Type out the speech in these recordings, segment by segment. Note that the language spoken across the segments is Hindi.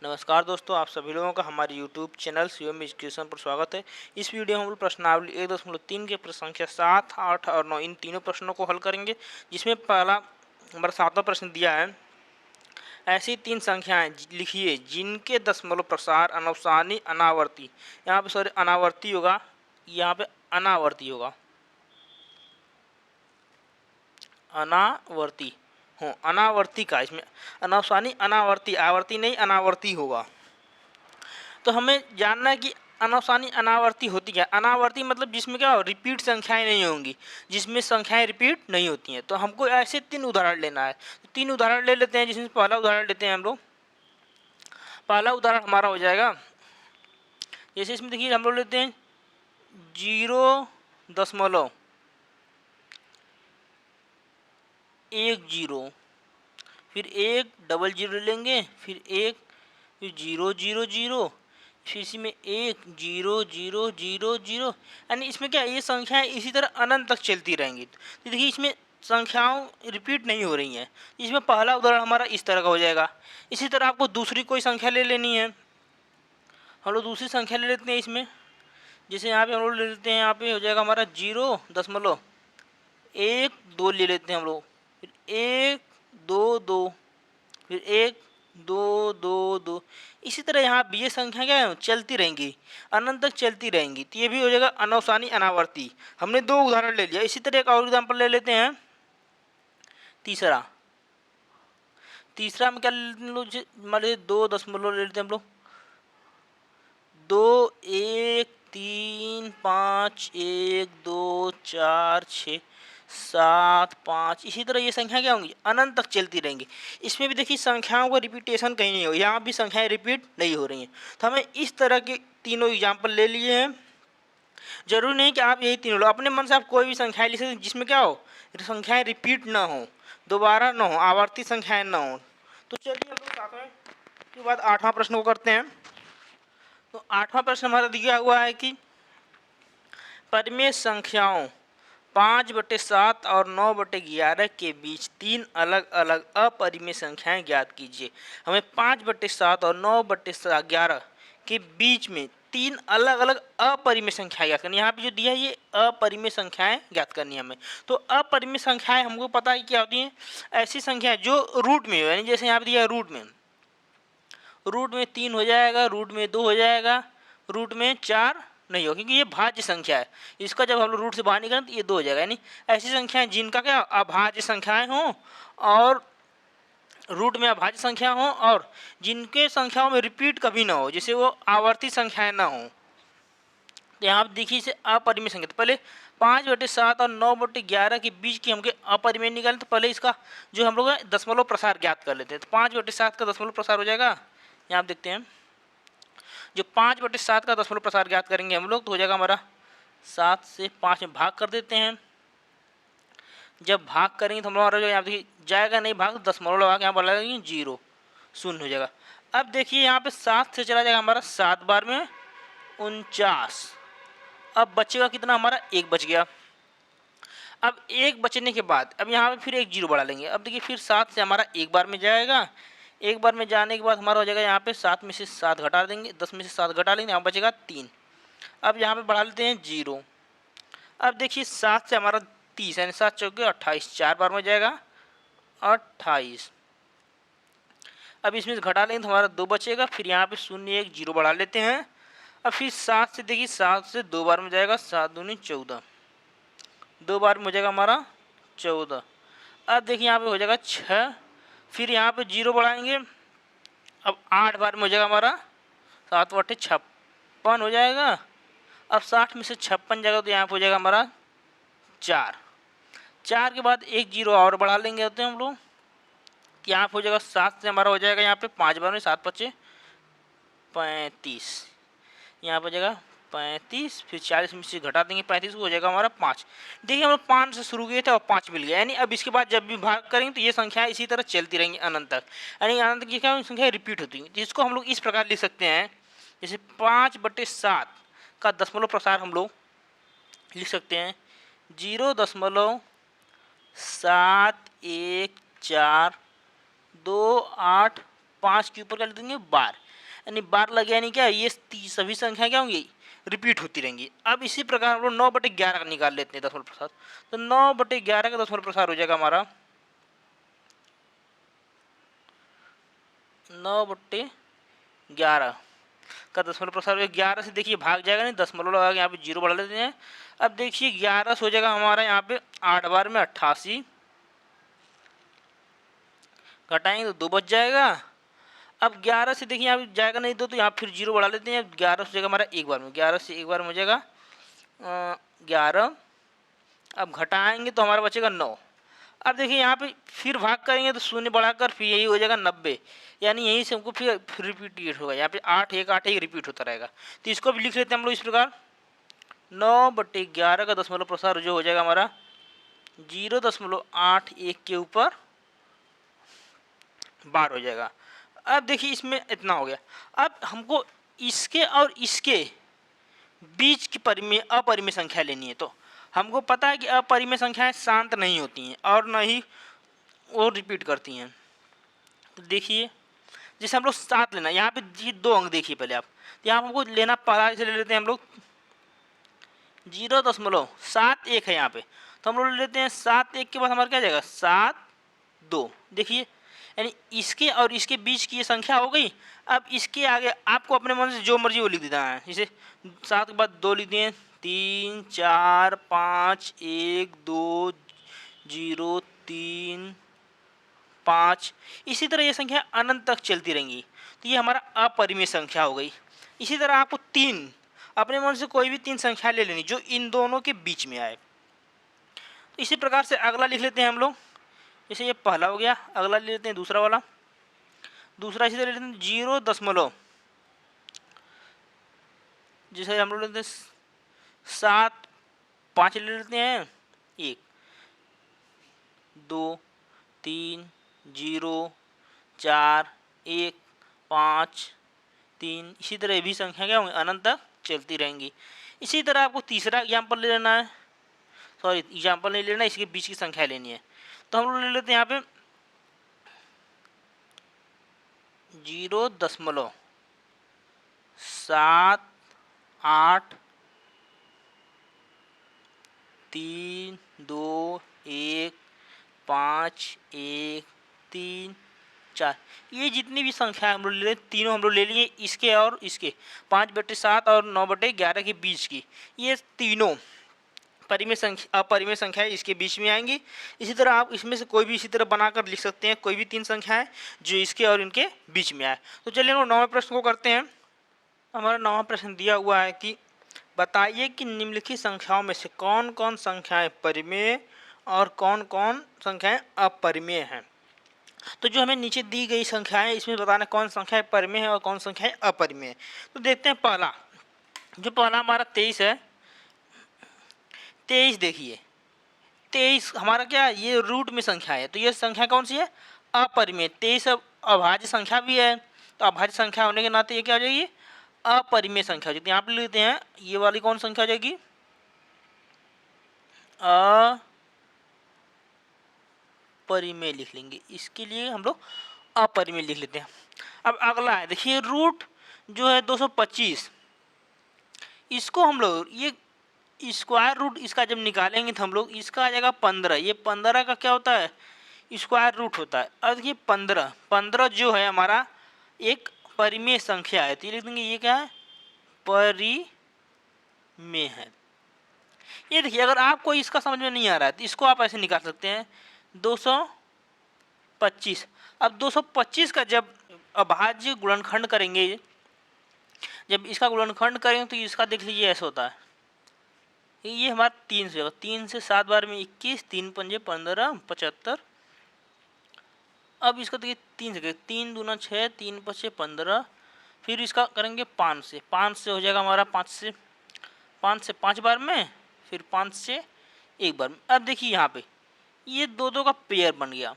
नमस्कार दोस्तों, आप सभी लोगों का हमारे YouTube चैनल शिवम एजुकेशन पर स्वागत है। इस वीडियो में हम लोग प्रश्नावली 1.3 के प्रश्न संख्या 7, 8 और 9 इन तीनों प्रश्नों को हल करेंगे। जिसमें पहला हमारा 7वां प्रश्न दिया है, ऐसी तीन संख्याएं लिखिए जिनके दशमलव प्रसार अनवसानी अनावर्ती। यहाँ पे सॉरी अनावर्ती होगा, यहाँ पे अनावर्ती होगा, अनावर्ती हो अनावर्ती का, इसमें अनवसानी अनावर्ती, आवर्ती नहीं अनावर्ती होगा। तो हमें जानना है कि अनवसानी अनावर्ती होती क्या। अनावर्ती मतलब जिसमें क्या हो, रिपीट संख्याएं नहीं होंगी, जिसमें संख्याएं रिपीट नहीं होती हैं। तो हमको ऐसे तीन उदाहरण लेना है। तो तीन उदाहरण ले लेते हैं, जिसमें पहला उदाहरण लेते हैं हम लोग। पहला उदाहरण हमारा हो जाएगा, जैसे इसमें देखिए हम लोग लेते हैं 0.10, फिर एक डबल जीरो लेंगे, फिर एक, फिर 000, फिर इसी में 1 0 0 0 0, यानी इसमें क्या ये संख्याएं इसी तरह अनंत तक चलती रहेंगी। तो देखिए इसमें संख्याओं रिपीट नहीं हो रही हैं। इसमें पहला उदाहरण हमारा इस तरह का हो जाएगा। इसी तरह आपको दूसरी कोई संख्या ले लेनी है। हम लोग दूसरी संख्या ले लेते हैं इसमें। जैसे यहाँ पे हम लोग ले लेते हैं, यहाँ पे हो जाएगा हमारा 0.12 ले लेते हैं हम लोग, फिर 1 2 2, फिर 1 2 2 2। इसी तरह यहाँ भी ये संख्या क्या है, चलती रहेंगी, अनंत तक चलती रहेंगी। तो ये भी हो जाएगा अनवसानी अनावर्ती। हमने दो उदाहरण ले लिया। इसी तरह एक और एग्जाम्पल ले लेते हैं, तीसरा। तीसरा में क्या ले लो, मान लीजिए 2 दशमलव ले लेते हैं हम लोग, 2 1 3 5 1 2 4 6 7 5। इसी तरह ये संख्या क्या होंगी, अनंत तक चलती रहेंगी। इसमें भी देखिए संख्याओं का रिपीटेशन कहीं नहीं हो, यहाँ भी संख्याएं रिपीट नहीं हो रही हैं। तो हमें इस तरह के तीनों एग्जाम्पल ले लिए हैं। जरूरी नहीं कि आप यही तीनों लो, अपने मन से आप कोई भी संख्याएं लिख सकते हैं जिसमें क्या हो, संख्याएं रिपीट ना हो, दोबारा ना हो, आवर्ती संख्याएं ना हो। तो चलिए हम लोग सातवें के बाद 8वां प्रश्न को करते हैं। तो 8वां प्रश्न हमारा दिया हुआ है कि परिमेय संख्याओं 5/7 और 9/11 के बीच तीन अलग अलग अपरिमेय संख्याएं ज्ञात कीजिए। हमें 5/7 और 9/11 के बीच में तीन अलग अलग अपरिमेय संख्याएं ज्ञात करनी है। यहाँ पे जो दिया है ये अपरिमेय संख्याएं ज्ञात करनी है हमें। तो अपरिमेय संख्याएं हमको पता है क्या होती हैं, ऐसी संख्याएं जो रूट में हो, यानी जैसे यहाँ पे दिया है रूट में 3 हो जाएगा, रूट में 2 हो जाएगा, रूट में 4 नहीं हो, क्योंकि ये भाज्य संख्या है। इसका जब हम लोग रूट से बाहर निकालें तो ये 2 हो जाएगा। यानी ऐसी संख्याएं जिनका क्या अभाज्य संख्याएं हों और रूट में अभाज्य संख्या हो, और जिनके संख्याओं में रिपीट कभी ना हो, जैसे वो आवर्ती संख्याएं ना हो। तो यहाँ पर देखिए इसे अपरिमेय संख्या। तो पहले 5/7 और 9/11 के बीच की हमको अपरिमेय निकालें। तो पहले इसका जो हम लोग दशमलव प्रसार ज्ञात कर लेते हैं। तो 5/7 का दशमलव प्रसार हो जाएगा, यहाँ आप देखते हैं, जो 5/7 का दशमलव प्रसार ज्ञात करेंगे हम लोग, तो हो जाएगा हमारा 7 से 5 में भाग कर देते हैं। जब भाग करेंगे तो हमारा जो यहाँ देखिए जाएगा नहीं भाग, तो दशमलव लगा के यहाँ बोला 0 शून्य हो जाएगा। अब देखिए यहाँ पे 7 से चला जाएगा हमारा 7 बार में 49। अब बचेगा कितना, हमारा 1 बच गया। अब 1 बचने के बाद अब यहाँ पे फिर एक 0 बढ़ा लेंगे। अब देखिए फिर 7 से हमारा 1 बार में जाएगा, 1 बार में जाने के बाद हमारा हो जाएगा यहाँ पे 7 में से 7 घटा देंगे, 10 में से 7 घटा लेंगे, यहाँ बचेगा 3। अब यहाँ पे बढ़ा लेते हैं 0। अब देखिए 7 से हमारा 30, यानी 7 चौके 28, 4 बार में जाएगा 28। अब इसमें से घटा लेंगे तो हमारा 2 बचेगा, फिर यहाँ पे 0 1 0 बढ़ा लेते हैं। अब फिर 7 से देखिए 7 से 2 बार में जाएगा, 7 दूनी 14, 2 बार में हो जाएगा हमारा 14। अब देखिए यहाँ पे हो जाएगा 6, फिर यहाँ पे 0 बढ़ाएंगे, अब 8 बार में हो जाएगा हमारा 7 बटे 56 हो जाएगा। अब 60 में से 56 जाएगा तो यहाँ पे हो जाएगा हमारा 4। 4 के बाद एक 0 और बढ़ा लेंगे होते हैं हम लोग, यहाँ पे हो जाएगा 7 से हमारा हो जाएगा यहाँ पे 5 बार में 7 5 35, यहाँ पर हो जाएगा 35, फिर 40 में से घटा देंगे 35 को, हो जाएगा हमारा 5। देखिए हम लोग 5 से शुरू किए थे और 5 मिल गया। यानी अब इसके बाद जब भी भाग करेंगे तो ये संख्या इसी तरह चलती रहेंगी अनंत तक, यानी अनंत की क्या संख्या रिपीट होती है। जिसको हम लोग इस प्रकार लिख सकते हैं, जैसे 5/7 का दशमलव प्रसार हम लोग लिख सकते हैं 0.71428 5 के ऊपर क्या लिख देंगे बार, यानी बार लग गया, यानी क्या ये सभी संख्या क्या होंगी रिपीट होती रहेंगी। अब इसी प्रकार हम लोग 9/11 निकाल लेते हैं दशमलव प्रसार। तो 9/11 का दशमलव प्रसार हो जाएगा हमारा 9/11 का दशमलव प्रसार हो 11 से, देखिए भाग जाएगा नहीं, दशमलव लगा के यहाँ पे 0 बढ़ा लेते हैं। अब देखिए 11 से हो जाएगा हमारा यहाँ पे 8 बार में 88, घटाएंगे तो 2 बच जाएगा। अब 11 से देखिए यहाँ पे जाएगा नहीं 2, तो यहाँ फिर 0 बढ़ा लेते हैं। 11 से हो जाएगा हमारा एक बार में, 11 से एक बार में हो जाएगा 11। अब घटाएंगे तो हमारा बचेगा 9। अब देखिए यहाँ पे फिर भाग करेंगे तो शून्य बढ़ाकर फिर यही हो जाएगा 90, यानी यहीं से हमको फिर रिपीट होगा। यहाँ पे 8 रिपीट होता रहेगा। तो इसको भी लिख लेते हैं हम लोग इस प्रकार, 9/11 का दशमलव प्रसार जो हो जाएगा हमारा 0.81 के ऊपर बार हो जाएगा। अब देखिए इसमें इतना हो गया। अब हमको इसके और इसके बीच की अपरिमेय संख्या लेनी है। तो हमको पता है कि अपरिमेय संख्याएं शांत नहीं होती हैं और न ही वो रिपीट करती हैं। तो देखिए जैसे हम लोग 7 लेना, यहाँ पे ये 2 अंक देखिए पहले आप, तो यहाँ हमको लेना पहला से ले लेते हैं हम लोग 0.71 है यहाँ पे, तो हम लोग ले लेते हैं 7 के बाद हमारा क्या जाएगा 7 2। देखिए यानी इसके और इसके बीच की ये संख्या हो गई। अब इसके आगे आपको अपने मन से जो मर्जी वो लिख देना है। जैसे 7 के बाद 2 लिख दिए, 3 4 5 1 2 0 3 5, इसी तरह ये संख्या अनंत तक चलती रहेंगी। तो ये हमारा अपरिमेय संख्या हो गई। इसी तरह आपको 3 अपने मन से कोई भी 3 संख्या ले लेनी जो इन दोनों के बीच में आए। तो इसी प्रकार से अगला लिख लेते हैं हम लोग। जैसे ये पहला हो गया, अगला ले लेते हैं दूसरा वाला। दूसरा इसी तरह ले लेते हैं 0. जैसे हम लोग लेते हैं 7 5 ले लेते हैं 1 2 3 0 4 1 5 3, इसी तरह ये भी संख्या क्या होंगी अनंत तक चलती रहेंगी। इसी तरह आपको तीसरा एग्जाम्पल ले लेना है, सॉरी एग्जाम्पल नहीं लेना, इसके बीच की संख्या लेनी है। तो हम लोग ले लेते हैं यहाँ पे 0.7 8 3 2 1 5 1 3 4, ये जितनी भी संख्या हम लोग ले तीनों हम लोग ले लिए, इसके और इसके 5/7 और 9/11 के बीच की, ये तीनों अपरिमेय संख्या इसके बीच में आएंगी। इसी तरह आप इसमें से कोई भी इसी तरह बनाकर लिख सकते हैं, कोई भी 3 संख्याएं जो इसके और इनके बीच में आए। तो चलिए हम 9वें प्रश्न को करते हैं। हमारा 9वां प्रश्न दिया हुआ है कि बताइए कि निम्नलिखित संख्याओं में से कौन कौन संख्याएं परिमेय और कौन कौन संख्याएं अपरिमेय हैं। तो जो हमें नीचे दी गई संख्याएं, इसमें बताना कौन संख्याएं परिमेय है और कौन संख्याएं अपरिमेय है। तो देखते हैं पहला हमारा 23 है। 23 देखिए 23 हमारा क्या ये रूट में संख्या है, तो ये संख्या कौन सी है अपरिमेय। 23 अभाज्य संख्या भी है, तो अभाज्य संख्या होने के नाते ये क्या हो जाएगी अपरिमेय संख्या हो जाती है। यहाँ पे लेते हैं ये वाली कौन संख्या हो जाएगी अपरिमेय लिख लेंगे, इसके लिए हम लोग अपरिमेय लिख लेते हैं। अब अगला है देखिए रूट जो है 225, इसको हम लोग ये स्क्वायर रूट इसका जब निकालेंगे तो हम लोग इसका आ जाएगा 15। ये 15 का क्या होता है स्क्वायर रूट होता है। और देखिए 15 जो है हमारा एक परिमेय संख्या है, तो ये लिख देंगे ये क्या है परिमेय है। ये देखिए अगर आपको इसका समझ में नहीं आ रहा है तो इसको आप ऐसे निकाल सकते हैं 225। अब 225 का जब अभाज्य गुणनखंड करेंगे, जब इसका गुणनखंड करेंगे तो इसका देख लीजिए ऐसा होता है। ये हमारा 3 से होगा, 3 से 7 बार में 21, 3 पंजे 15 75। अब इसका देखिए 3 से 3 दूना 6 3 पचे 15, फिर इसका करेंगे 5 से हो जाएगा हमारा 5 से 5 बार में, फिर 5 से 1 बार में। अब देखिए यहाँ पे ये 2 का पेयर बन गया,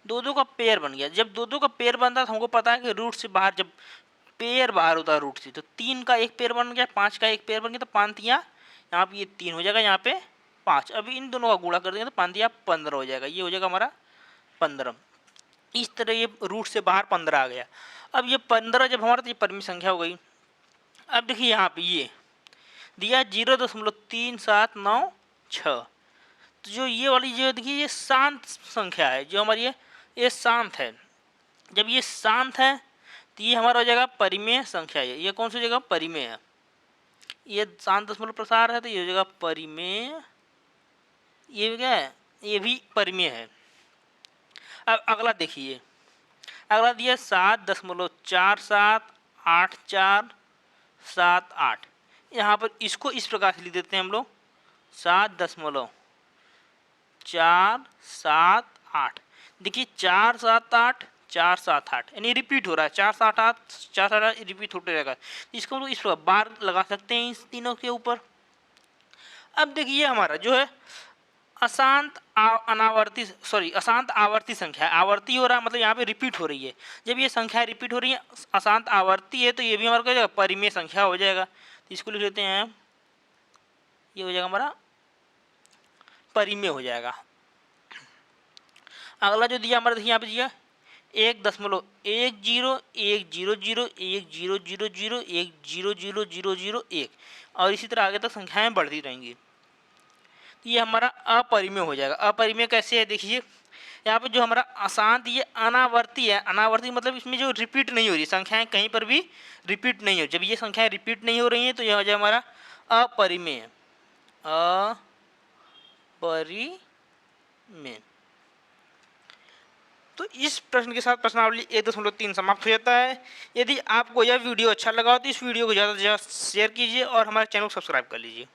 2 का पेयर बन गया। जब 2 का पेयर बनता है तो हमको पता है कि रूट से बाहर जब पेयर बाहर होता है रूट से, तो 3 का एक पेयर बन गया, 5 का एक पेयर बन गया, तो 5 तिया यहाँ पे ये 3 हो जाएगा, यहाँ पे 5। अभी इन दोनों का गुणा कर देंगे तो 5 तिया 15 हो जाएगा, ये हो जाएगा हमारा 15। इस तरह ये रूट से बाहर 15 आ गया। अब ये 15 जब हमारा, तो ये परिमित संख्या हो गई। अब देखिए यहाँ पे ये दिया 0.3796। तो जो ये वाली जो देखिए ये शांत संख्या है, जो हमारी ये शांत है। जब ये शांत है तो ये हमारा हो जाएगा परिमेय संख्या। ये कौन सी जगह परिमेय है, ये शांत दशमलव प्रसार है तो ये हो जाएगा परिमेय। ये क्या है, ये भी परिमेय है। अब अगला देखिए, अगला दिया 7.478478। यहाँ पर इसको इस प्रकार से लिख देते हैं हम लोग 7.478। देखिए 478 478 यानी रिपीट हो रहा है, 478 478 रिपीट होते रहेगा। इसको हम लोग इस प्रकार बार लगा सकते हैं इस तीनों के ऊपर। अब देखिए हमारा जो है अशांत अशांत आवर्ती संख्या है। आवर्ती हो रहा है मतलब यहाँ पे रिपीट हो रही है। जब ये संख्या रिपीट हो रही है, अशांत आवर्ती है, तो ये भी हमारा क्या हो जाएगा, परिमेय संख्या हो जाएगा। तो इसको लिख लेते हैं, ये हो जाएगा हमारा परिमेय हो जाएगा। अगला जो दिया हमारा, देखिए यहाँ पे दिया 1.10101000100001 और इसी तरह आगे तक संख्याएं बढ़ती रहेंगी। ये हमारा अपरिमेय हो जाएगा। अपरिमेय कैसे है, देखिए यहाँ पे जो हमारा अशांत, ये अनावर्ती है। अनावर्ती मतलब इसमें जो रिपीट नहीं हो रही संख्याएं, कहीं पर भी रिपीट नहीं हो। जब ये संख्याएं रिपीट नहीं हो रही हैं तो यह हो जाएगा हमारा अपरिमेय। अपरिमेय। तो इस प्रश्न के साथ प्रश्नावली 1.3 समाप्त हो जाता है। यदि आपको यह वीडियो अच्छा लगा हो तो इस वीडियो को ज़्यादा से ज़्यादा शेयर कीजिए और हमारे चैनल को सब्सक्राइब कर लीजिए।